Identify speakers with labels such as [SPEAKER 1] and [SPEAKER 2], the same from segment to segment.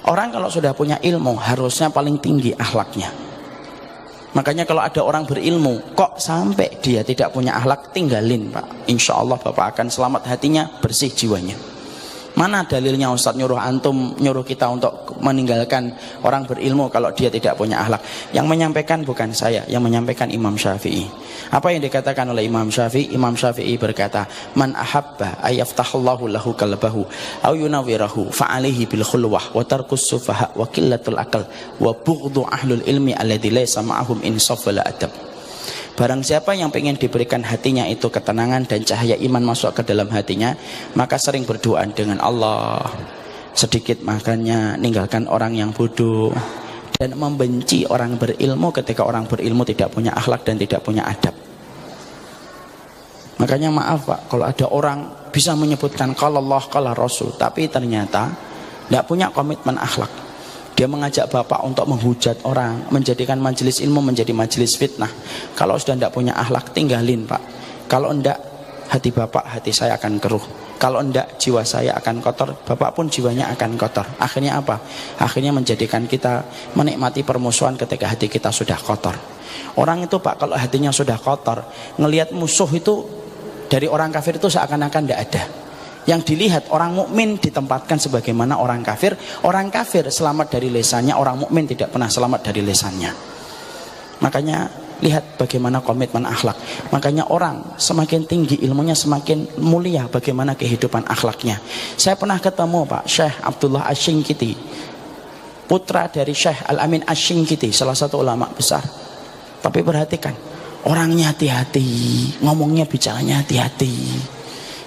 [SPEAKER 1] Orang kalau sudah punya ilmu harusnya paling tinggi akhlaknya. Makanya kalau ada orang berilmu kok sampai dia tidak punya akhlak, tinggalin Pak. Insya Allah Bapak akan selamat hatinya, bersih jiwanya. Mana dalilnya Ustadz nyuruh kita untuk meninggalkan orang berilmu kalau dia tidak punya akhlak? Yang menyampaikan bukan saya, yang menyampaikan Imam Syafi'i. Apa yang dikatakan oleh Imam Syafi'i? Imam Syafi'i berkata, man ahabba ayyaftahallahu lahu qalbahu aw yunawwirahu fa'alihi bil khulwah wa tarkus sufaha wa qillatul aql wa bughdhu ahlul ilmi alladzi laysa ma'ahum insaf wala adab. Barang siapa yang pengen diberikan hatinya itu ketenangan dan cahaya iman masuk ke dalam hatinya, maka sering berdoa dengan Allah. Sedikit makannya, ninggalkan orang yang bodoh, dan membenci orang berilmu ketika orang berilmu tidak punya akhlak dan tidak punya adab. Makanya maaf Pak, kalau ada orang bisa menyebutkan qala Allah qala Rasul, tapi ternyata tidak punya komitmen akhlak. Dia mengajak Bapak untuk menghujat orang, menjadikan majelis ilmu menjadi majelis fitnah. Kalau sudah tidak punya akhlak, tinggalin Pak. Kalau tidak, hati Bapak, hati saya akan keruh. Kalau tidak, jiwa saya akan kotor, Bapak pun jiwanya akan kotor. Akhirnya apa? Akhirnya menjadikan kita menikmati permusuhan ketika hati kita sudah kotor. Orang itu Pak, kalau hatinya sudah kotor, ngelihat musuh itu dari orang kafir itu seakan-akan tidak ada. Yang dilihat orang mukmin ditempatkan sebagaimana orang kafir. Orang kafir selamat dari lesannya, orang mukmin tidak pernah selamat dari lesannya. Makanya lihat bagaimana komitmen akhlak. Makanya orang semakin tinggi ilmunya semakin mulia bagaimana kehidupan akhlaknya. Saya pernah ketemu Pak Syekh Abdullah Asy-Syinkiti, putra dari Syekh Al-Amin Asy-Syinkiti, salah satu ulama besar. Tapi perhatikan, orangnya hati-hati, ngomongnya bicaranya hati-hati.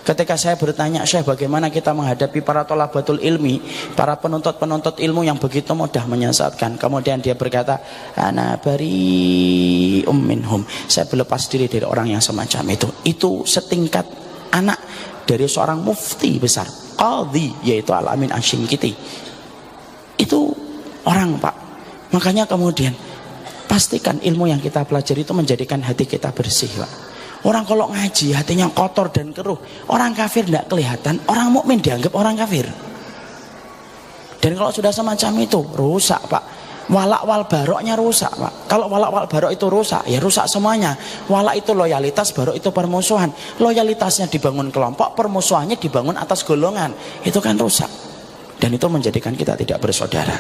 [SPEAKER 1] Ketika saya bertanya, Syekh, bagaimana kita menghadapi para thalabatul ilmi, para penuntut-penuntut ilmu yang begitu mudah menyesatkan. Kemudian dia berkata, ana bari'um minhum. Saya berlepas diri dari orang yang semacam itu. Itu setingkat anak dari seorang mufti besar, qadhi, yaitu Al-Amin Asy-Syinkiti. Itu orang Pak. Makanya kemudian pastikan ilmu yang kita pelajari itu menjadikan hati kita bersih Pak. Orang kalau ngaji hatinya kotor dan keruh, orang kafir tidak kelihatan, orang mukmin dianggap orang kafir. Dan kalau sudah semacam itu rusak Pak. Walak wal baroknya rusak Pak. Kalau walak wal barok itu rusak, ya rusak semuanya. Walak itu loyalitas, barok itu permusuhan. Loyalitasnya dibangun kelompok, permusuhannya dibangun atas golongan. Itu kan rusak. Dan itu menjadikan kita tidak bersaudara.